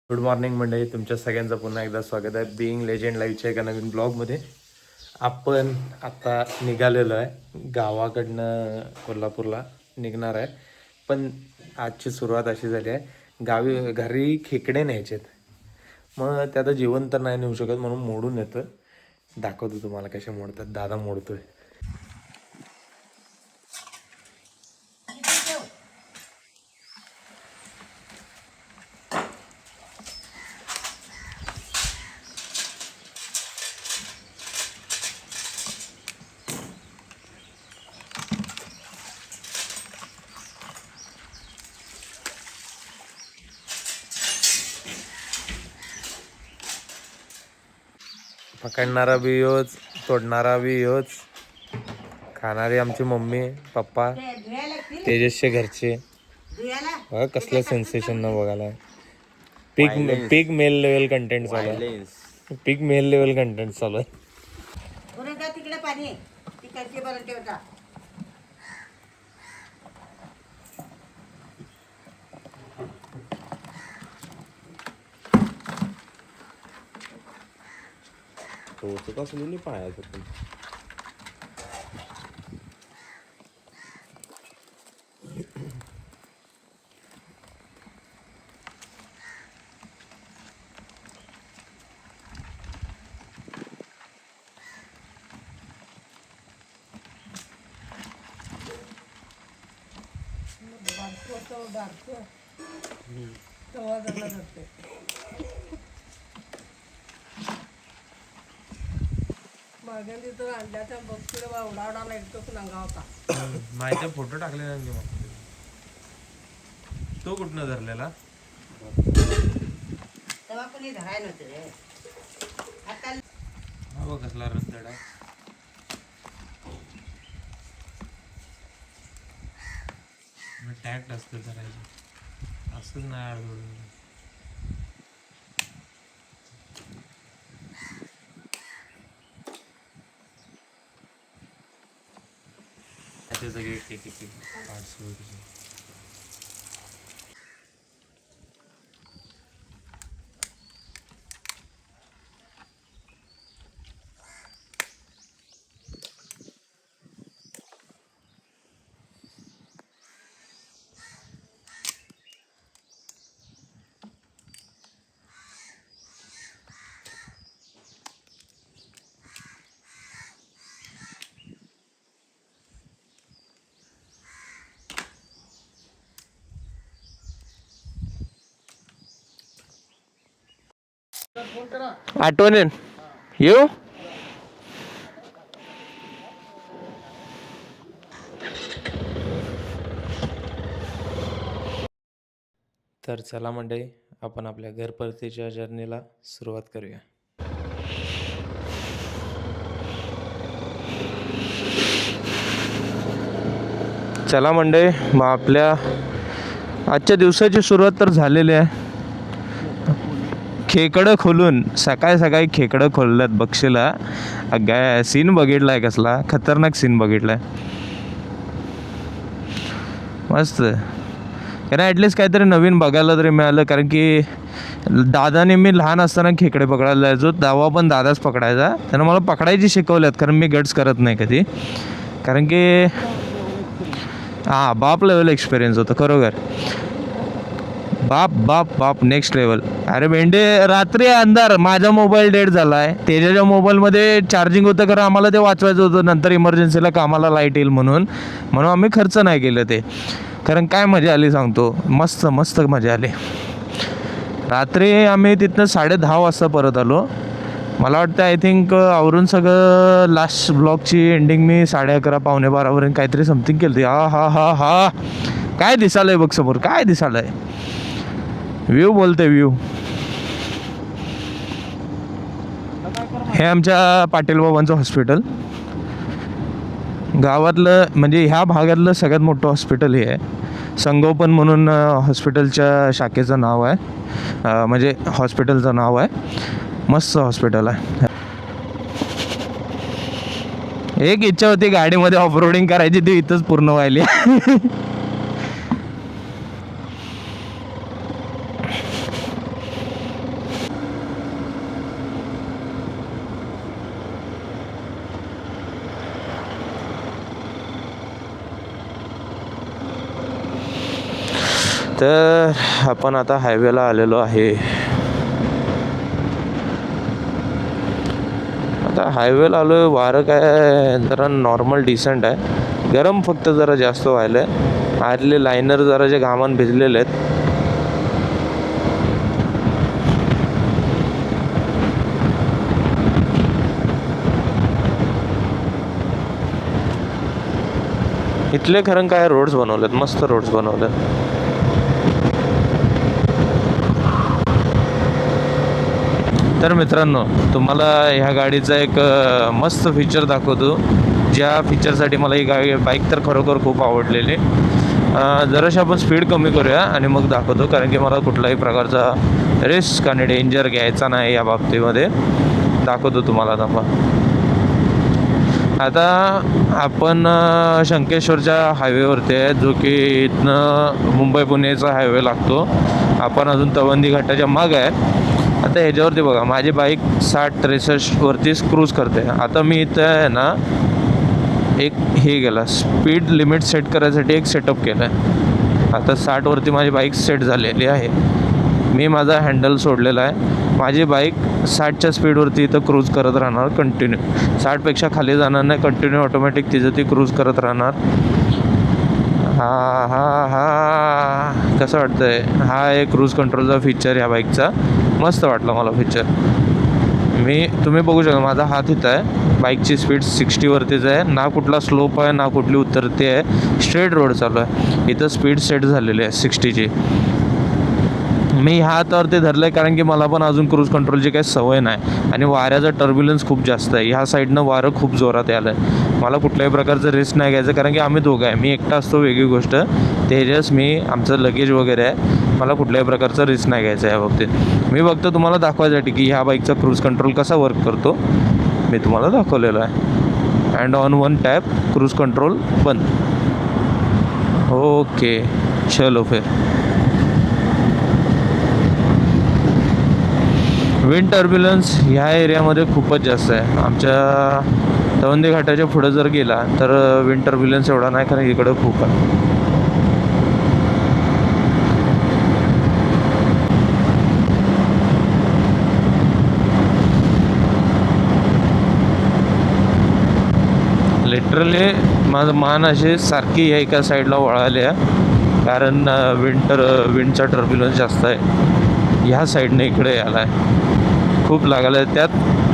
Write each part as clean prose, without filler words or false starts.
Good morning मंडळी, तुमच्या सगळ्यांचं पुन्हा एकदा स्वागत आहे बिईंग लेजेंड लाईव्हच्या एका नवीन ब्लॉगमध्ये. आपण आता निघालेलो आहे गावाकडनं कोल्हापूरला निघणार आहे. पण आजची सुरुवात अशी झाली आहे, घरी खेकडे न्यायचे आहेत. मग ते आता जेवण तर नाही नेऊ शकत म्हणून मोडून येतं. दाखवतो तुम्हाला कसे मोडतात. दादा मोडतोय. पकडणारा बी योच, तोडणारा बी योच, खाणारी आमची मम्मी पप्पा तेजसचे घरचे. बघा कसलं सेन्सेशन न बघायला. पिक मेल लेवल कंटेंट चालू आहे. पिक मेल लेवल कंटेंट चालू आहे. तिकडे पाणी तिकडचे बरं ठेवता. टोचत असलं नाही पायाचं पण. अंड्याचा बघतो उडावडाला एकटोच नंगा होता. माहिती फोटो टाकले नाही मग. तो कुठनं धरलेला तेव्हा कोणी धराय नव्हतं रे. आता हा बघ कसला रद्दड आहे. टॅक्ट असतं धरायचं, असंच नाही आढळून. त्याचे सगळे एक पार्ट्स वगैरे. आठवण येऊ. तर चला मंडळी, आपण आपल्या घर परतीच्या जर्नीला सुरुवात करूया. चला मंडळी, मग आपल्या आजच्या दिवसाची सुरुवात तर झालेली आहे. खेकडं खोलून सकाळी सकाळी खेकडं खोलल्यात बक्षीला. काय सीन बघितलाय, कसला खतरनाक सीन बघितलाय. मस्त. कारण ॲटलिस्ट काहीतरी नवीन बघायला तरी मिळालं. कारण की दादाने, मी लहान असताना खेकडे पकडायला जायचो, तेव्हा पण दादाच पकडायचा. त्यानं मला पकडायची शिकवल्यात, कारण मी गट्स करत नाही कधी. कारण की बाप लेवल एक्सपिरियन्स होतं खरोखर. बाप बाप बाप नेक्स्ट लेवल. अरे भेंडे, रात्री अंधार, माझा मोबाईल डेड झाला आहे. त्याच्या मोबाईलमध्ये चार्जिंग होतं, कारण आम्हाला ते वाचवायचं होतं नंतर इमर्जन्सीला कामाला लाईट येईल म्हणून आम्ही खर्च नाही केलं ते. कारण काय मजा आली सांगतो, मस्त मस्त मजा आली. रात्री आम्ही तिथनं 10:30 वाजता परत आलो. मला वाटतं आय थिंक आवरून सगळं लास्ट ब्लॉगची एंडिंग मी 11:30 पावणे 12 काहीतरी समथिंग केलं. हा काय दिसालंय बघ समोर, काय दिसालंय. व्ह्यू बोलते, व्ह्यू. हे आमच्या पाटील बाबांचं हॉस्पिटल, गावातलं म्हणजे ह्या भागातलं सगळ्यात मोठं हॉस्पिटल हे आहे. संगोपन म्हणून हॉस्पिटलच्या शाखेचं नाव आहे, म्हणजे हॉस्पिटलचं नाव आहे. मस्त हॉस्पिटल आहे. एक इच्छा होती गाडीमध्ये ऑफरोडिंग करायची, ती इथंच पूर्ण व्हायली. तर आपण आता हायवेला आलेलो आहे. आता हायवेला आलो आहे. वारं काय जरा नॉर्मल डिसेंट आहे. गरम फक्त जरा जास्त व्हायलं आहे. आतले लायनर जरा जे घामान भिजलेले आहेत. इथले खरं काय रोड्स बनवलेत, मस्त रोड्स बनवलेत. तर मित्रांनो, तुम्हाला ह्या गाडीचा एक मस्त फीचर दाखवतो, ज्या फीचरसाठी मला ही बाईक तर खरोखर खूप आवडलेली. जराशी आपण स्पीड कमी करूया आणि मग दाखवतो, कारण की मला कुठलाही प्रकारचा रिस्क आणि डेंजर घ्यायचा नाही या बाबतीमध्ये. दाखवतो तुम्हाला थांबा. आता आपण शंकेश्वरच्या हायवेवरती आहे, जो की इथनं मुंबई पुणेचा हायवे लागतो. आपण अजून तवंदी घाटाच्या मागं आहे. आता ह्याच्यावरती बघा, माझी बाईक 60-63वरतीच क्रूज करते. आता मी इथं आहे ना एक हे केला, स्पीड लिमिट सेट करायसाठी एक सेटअप केला आहे. आता 60वरती माझी बाईक सेट झालेली आहे. मी माझा हँडल सोडलेला आहे. माझी बाईक 60च्या स्पीडवरती इथं क्रूज करत राहणार कंटिन्यू. 60पेक्षा खाली जाणार नाही, कंटिन्यू ऑटोमॅटिक तिचं ती क्रूज करत राहणार. हा कसं वाटतंय? हा एक क्रूज कंट्रोलचा फीचर या बाईकचा. मस्त वाटला मला फीचर. तुम्ही बघू शकता, माझा हात इथं आहे. बाईकची स्पीड 60वरतीच आहे. ना कुठला स्लोप आहे, ना कुठली उतरते आहे. स्ट्रेट रोड चालू आहे. इथं स्पीड सेट झालेली आहे 60ची. मी ह्या हातावरती धरलं आहे कारण की मला पण अजून क्रूज कंट्रोलची काही सवय नाही आणि वाऱ्याचा टर्ब्युलन्स खूप जास्त आहे. ह्या साईडनं वारं खूप जोरात आलं आहे. मला कुठल्याही प्रकारचं रिस्क नाही घ्यायचं, कारण की आम्ही दोघं आहे. मी एकटा असतो वेगळी गोष्ट, तेजस मी, आमचं लगेज वगैरे आहे. मला कुठल्याही प्रकारचं रिस्क नाही घ्यायचं आहे या बाबतीत. मी फक्त तुम्हाला दाखवायसाठी की ह्या बाईकचा क्रूज कंट्रोल कसा वर्क करतो मी तुम्हाला दाखवलेलं आहे. And on one tap cruise control बंद. ओके, चलो फिर. विंड टर्ब्युलन्स ह्या एरियामध्ये खूपच जास्त आहे. आमच्या तवंदी घाटाच्या पुढं जर गेला तर विंड टर्ब्युलन्स एवढा नाही, कारण इकडं खूप आहे. लिटरली माझं मान असे सारखी या एका साईडला वळाले आहे, कारण विंडचा टर्ब्युलन्स जास्त आहे. ह्या साईडने इकडे आला आहे, खूप लागलं आहे. त्यात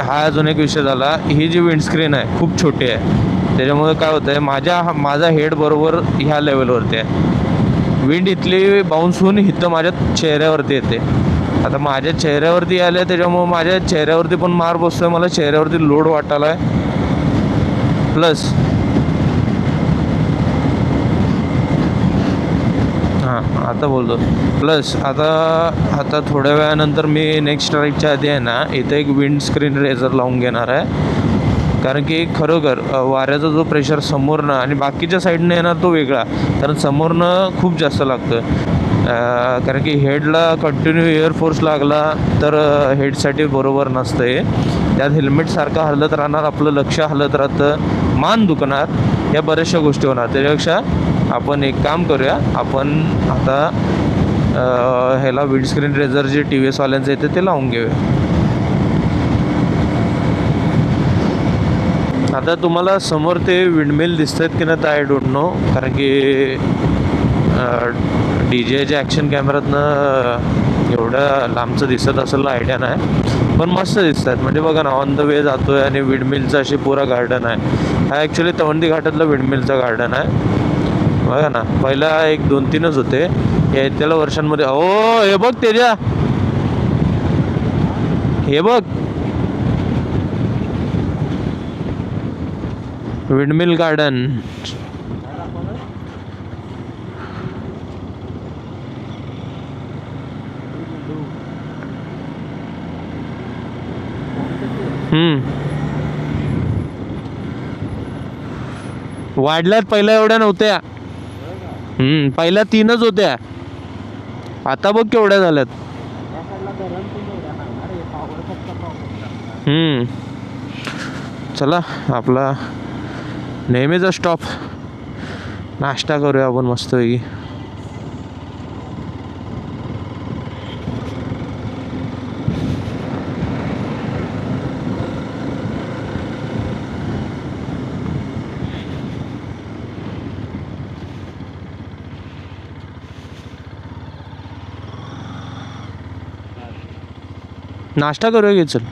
हा अजून एक विषय झाला, ही जी विंडस्क्रीन आहे खूप छोटी आहे. त्याच्यामुळे काय होतं आहे, माझा हेड बरोबर ह्या लेवलवरती आहे. विंड इथली बाउन्स होऊन इथं माझ्या चेहऱ्यावरती येते. आता माझ्या चेहऱ्यावरती आलं आहे, त्याच्यामुळे माझ्या चेहऱ्यावरती पण मार बसतो आहे. मला चेहऱ्यावरती लोड वाटायला आहे. प्लस आता बोलतो प्लस आता थोड्या वेळानंतर मी नेक्स्ट राईडच्या आधी आहे ना इथं एक विंड स्क्रीन रेझर लावून घेणार आहे, कारण की खरोखर वाऱ्याचा जो प्रेशर समोरनं आणि बाकीच्या साईडनं येणार तो वेगळा, कारण समोरनं खूप जास्त लागतं. कारण की हेडला कंटिन्यू एअरफोर्स लागला तर हेडसाठी बरोबर नसतं हे. त्यात हेल्मेटसारखं हलत राहणार, आपलं लक्ष हलत राहतं, मान दुखणार, या बऱ्याचशा गोष्टी होणार. त्याच्यापेक्षा आपण एक काम करूया, आपण आता ह्याला विंडस्क्रीन रेझर जे TVS वाल्यांचं येते ते लावून घेऊया. आता तुम्हाला समोर ते विंडमिल दिसत आहेत की नाही आय डोंट नो, कारण की DJIच्या ॲक्शन कॅमेऱ्यातनं एवढं लांबचं दिसत असेल आयडिया नाही, पण मस्त दिसत आहेत. म्हणजे बघा ना, ऑन द वे जातो आहे आणि विंडमिलचं अशी पुरा गार्डन आहे. हा ॲक्च्युली तवंदी घाटातलं विंडमिलचं गार्डन आहे. बघा ना, पहिला 1-2-3च होते, हे त्याला वर्षांमध्ये. ओ हे बघ तेजा, हे बघ विंडमिल गार्डन. वाढल्यात, पहिल्या एवढ्या नव्हत्या. पहिल्या 3च होत्या, आता बघ केवढ्या झाल्यात. चला आपला नेहमीचा स्टॉप, नाश्ता करूया आपण मस्तपैकी. नाश्ता करूया की चल.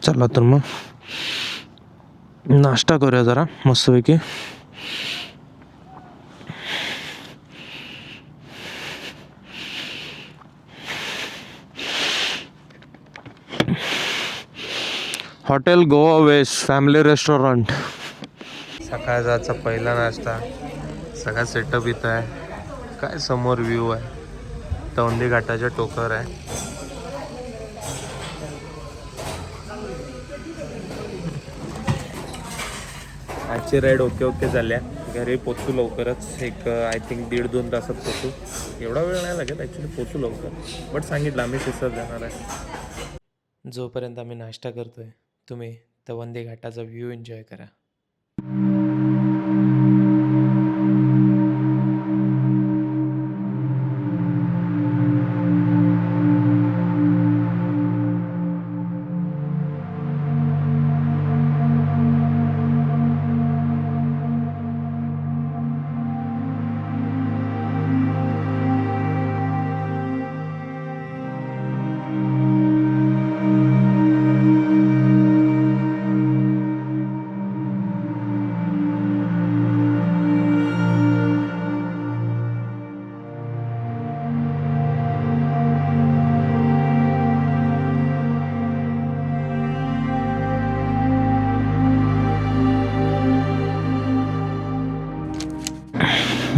चला तर मग नाश्ता करूया जरा मस्तपैकी. Hotel Goa west family restaurant. सकाळचा पहिला नाश्ता. सगळा सेटअप इथं आहे. काय समोर व्ह्यू आहे. तौंदी घाटाच्या टोकावर आहे. आजची राईड ओके झाल्या. घरी पोचू लवकरच. एक आय थिंक 1.5-2 तासात पोचू. एवढा वेळ नाही लागेल ॲक्च्युली, पोचू लवकर. बट सांगितलं आम्ही शिसत जाणार आहे. जोपर्यंत आम्ही नाश्ता करतोय तुम्ही तवंदी घाटाचा व्ह्यू एन्जॉय करा.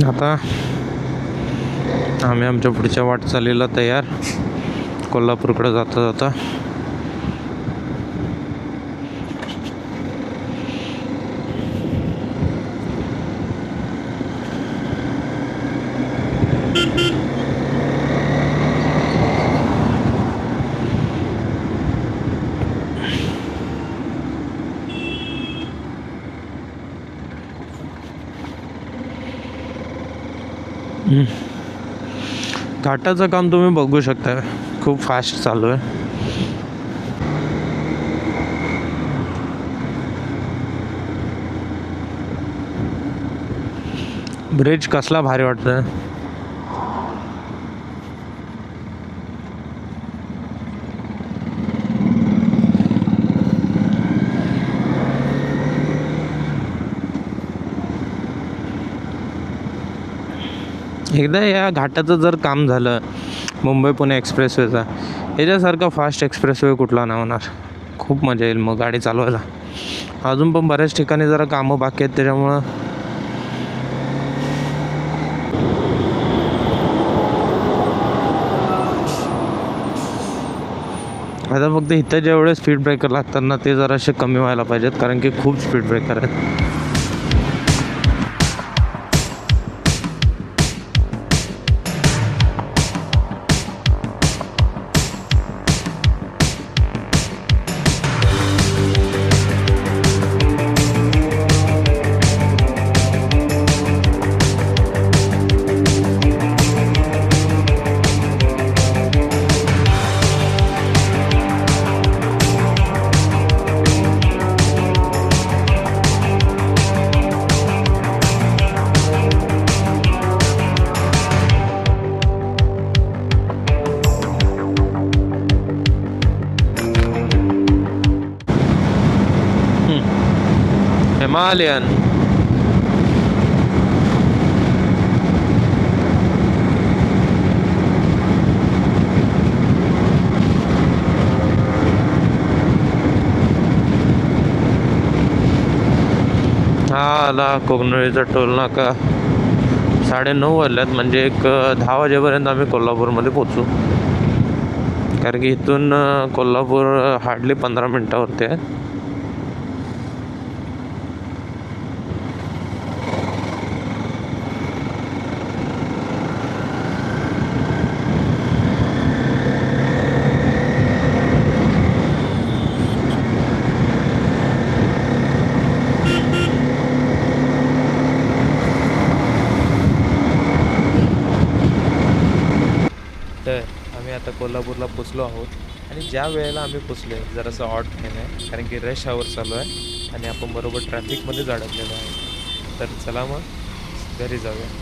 आता आम्ही आमच्या पुढच्या वाटचालीला तयार. कोल्हापूरकडे जाता जाता घाटाचं काम तुम्ही बघू शकता, खूप फास्ट चालू आहे. ब्रिज कसला भारी वाटतंय. एकदा या घाटाचं जर काम झालं मुंबई पुणे एक्सप्रेसवेचा, याच्यासारखा फास्ट एक्सप्रेसवे कुठला नाही होणार. खूप मजा येईल मग गाडी चालवायला. अजून पण बऱ्याच ठिकाणी जरा कामं बाकी आहेत, त्याच्यामुळं आता फक्त इथं जेवढे स्पीड ब्रेकर लागतात ना ते जरासे कमी व्हायला पाहिजेत, कारण की खूप स्पीड ब्रेकर आहेत. हिमालयन हा आला कोकणळीचा टोल नाका. 9:30 वाजल्यात, म्हणजे एक 10 वाजेपर्यंत आम्ही कोल्हापूरमध्ये पोचू. कारण की इथून कोल्हापूर हार्डली 15 मिनटावरती आहे. तर आम्ही आता कोल्हापूरला पोचलो आहोत आणि ज्या वेळेला आम्ही पोचलो आहे जरासं ऑड टाईम आहे, कारण की रश आवर चालू आहे आणि आपण बरोबर ट्रॅफिकमध्येच अडकलेलो आहे. तर चला मग घरी जाऊया.